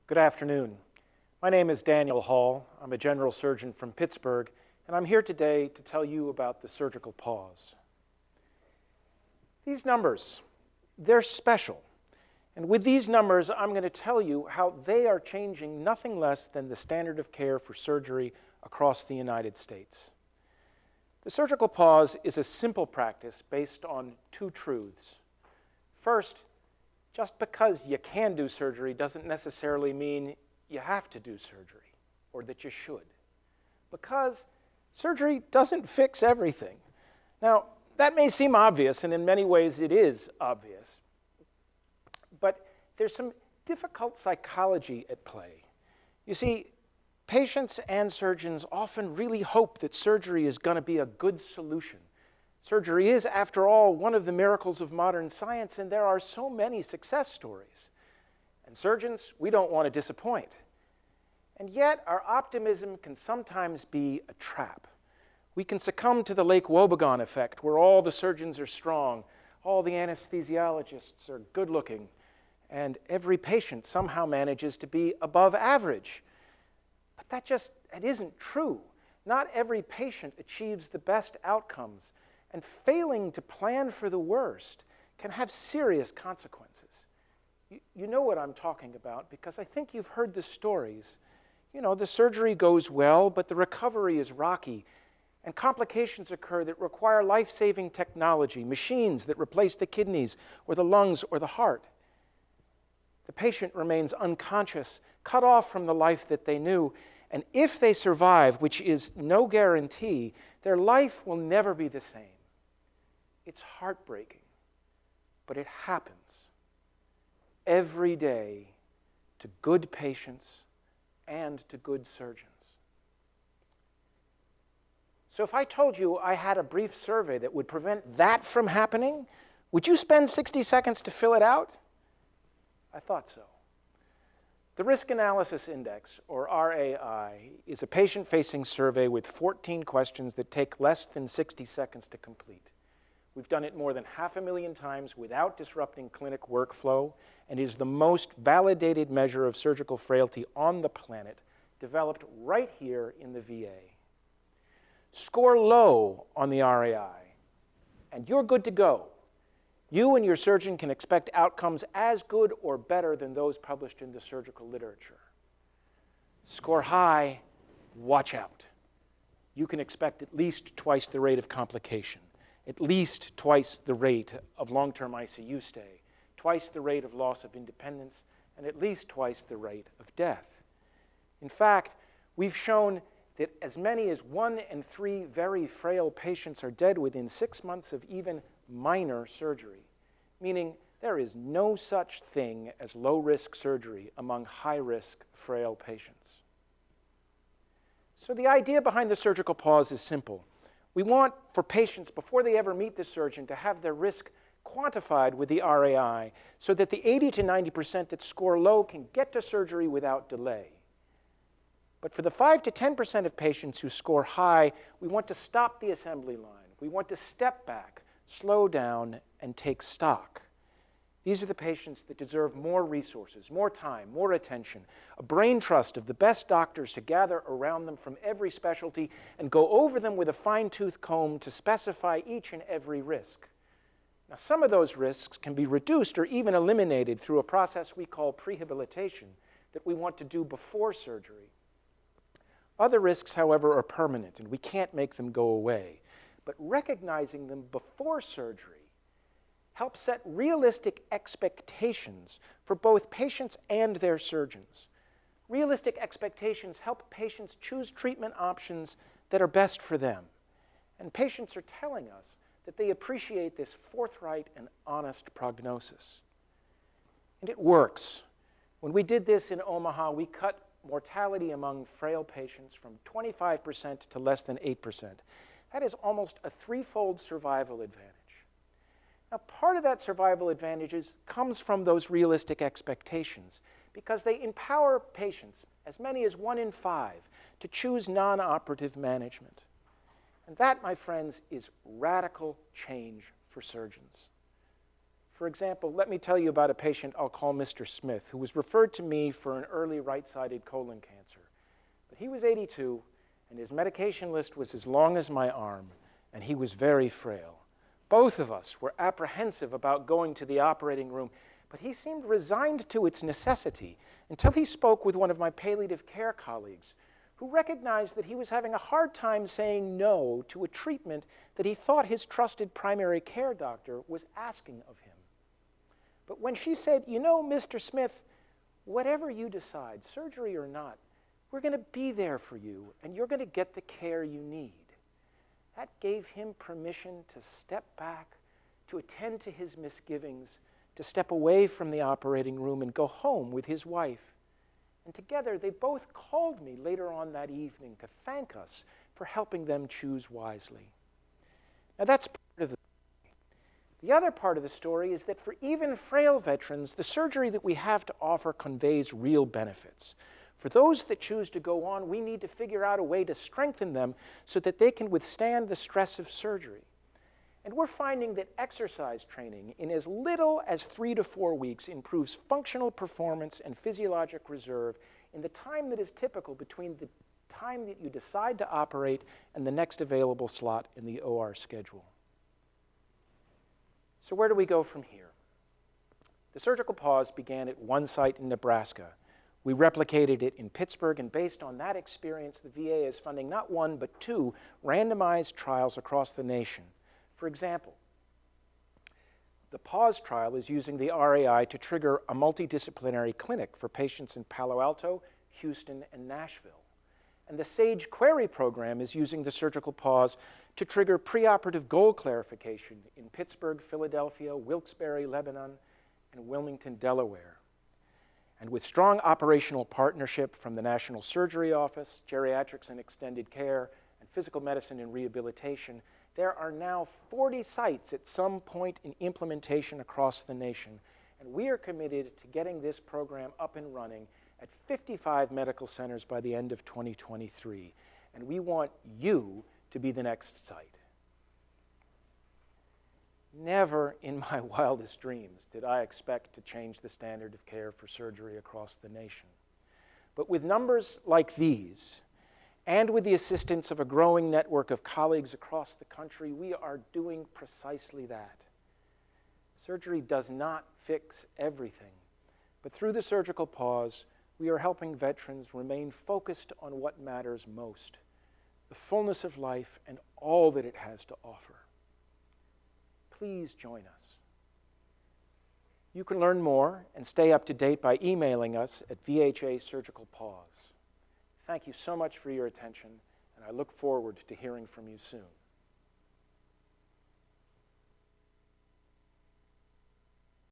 Good afternoon. My name is Daniel Hall. I'm a general surgeon from Pittsburgh, and I'm here today to tell you about the surgical pause. These numbers, they're special. And with these numbers, I'm going to tell you how they are changing nothing less than the standard of care for surgery across the United States. The surgical pause is a simple practice based on two truths. First, just because you can do surgery doesn't necessarily mean you have to do surgery or that you should, because surgery doesn't fix everything. Now, that may seem obvious, and in many ways it is obvious, but there's some difficult psychology at play. You see, patients and surgeons often really hope that surgery is going to be a good solution. Surgery is, after all, one of the miracles of modern science, and there are so many success stories. And surgeons, we don't want to disappoint. And yet, our optimism can sometimes be a trap. We can succumb to the Lake Wobegon effect, where all the surgeons are strong, all the anesthesiologists are good-looking, and every patient somehow manages to be above average. But that isn't true. Not every patient achieves the best outcomes, and failing to plan for the worst can have serious consequences. You know what I'm talking about, because I think you've heard the stories. You know, the surgery goes well, but the recovery is rocky, and complications occur that require life-saving technology, machines that replace the kidneys or the lungs or the heart. The patient remains unconscious, cut off from the life that they knew, and if they survive, which is no guarantee, their life will never be the same. It's heartbreaking, but it happens every day to good patients and to good surgeons. So if I told you I had a brief survey that would prevent that from happening, would you spend 60 seconds to fill it out? I thought so. The Risk Analysis Index, or RAI, is a patient-facing survey with 14 questions that take less than 60 seconds to complete. We've done it more than 500,000 times without disrupting clinic workflow, and is the most validated measure of surgical frailty on the planet, developed right here in the VA. Score low on the RAI, and you're good to go. You and your surgeon can expect outcomes as good or better than those published in the surgical literature. Score high, watch out. You can expect at least twice the rate of complication, at least twice the rate of long-term ICU stay, twice the rate of loss of independence, and at least twice the rate of death. In fact, we've shown that as many as 1 in 3 very frail patients are dead within 6 months of even minor surgery, meaning there is no such thing as low-risk surgery among high-risk frail patients. So the idea behind the surgical pause is simple. We want for patients, before they ever meet the surgeon, to have their risk quantified with the RAI so that the 80 to 90% that score low can get to surgery without delay. But for the 5 to 10% of patients who score high, we want to stop the assembly line. We want to step back, slow down, and take stock. These are the patients that deserve more resources, more time, more attention, a brain trust of the best doctors to gather around them from every specialty and go over them with a fine-tooth comb to specify each and every risk. Now, some of those risks can be reduced or even eliminated through a process we call prehabilitation that we want to do before surgery. Other risks, however, are permanent, and we can't make them go away. But recognizing them before surgery helps set realistic expectations for both patients and their surgeons. Realistic expectations help patients choose treatment options that are best for them. And patients are telling us that they appreciate this forthright and honest prognosis. And it works. When we did this in Omaha, we cut mortality among frail patients from 25% to less than 8%. That is almost a 3-fold survival advantage. Now, part of that survival advantage comes from those realistic expectations because they empower patients, as many as 1 in 5, to choose non-operative management. And that, my friends, is radical change for surgeons. For example, let me tell you about a patient I'll call Mr. Smith, who was referred to me for an early right-sided colon cancer. But he was 82, and his medication list was as long as my arm, and he was very frail. Both of us were apprehensive about going to the operating room, but he seemed resigned to its necessity until he spoke with one of my palliative care colleagues, who recognized that he was having a hard time saying no to a treatment that he thought his trusted primary care doctor was asking of him. But when she said, "You know, Mr. Smith, whatever you decide, surgery or not, we're going to be there for you, and you're going to get the care you need," that gave him permission to step back, to attend to his misgivings, to step away from the operating room and go home with his wife. And together, they both called me later on that evening to thank us for helping them choose wisely. Now, that's part of the story. The other part of the story is that for even frail veterans, the surgery that we have to offer conveys real benefits. For those that choose to go on, we need to figure out a way to strengthen them so that they can withstand the stress of surgery. And we're finding that exercise training in as little as 3 to 4 weeks improves functional performance and physiologic reserve in the time that is typical between the time that you decide to operate and the next available slot in the OR schedule. So where do we go from here? The surgical pause began at one site in Nebraska. We replicated it in Pittsburgh, and based on that experience, the VA is funding not one, but 2 randomized trials across the nation. For example, the PAUSE trial is using the RAI to trigger a multidisciplinary clinic for patients in Palo Alto, Houston, and Nashville. And the SAGE Query program is using the surgical pause to trigger preoperative goal clarification in Pittsburgh, Philadelphia, Wilkes-Barre, Lebanon, and Wilmington, Delaware. And with strong operational partnership from the National Surgery Office, Geriatrics and Extended Care, and Physical Medicine and Rehabilitation, there are now 40 sites at some point in implementation across the nation, and we are committed to getting this program up and running at 55 medical centers by the end of 2023, and we want you to be the next site. Never in my wildest dreams did I expect to change the standard of care for surgery across the nation. But with numbers like these, and with the assistance of a growing network of colleagues across the country, we are doing precisely that. Surgery does not fix everything, but through the surgical pause, we are helping veterans remain focused on what matters most, the fullness of life and all that it has to offer. Please join us. You can learn more and stay up to date by emailing us at VHA Surgical Pause. Thank you so much for your attention, and I look forward to hearing from you soon.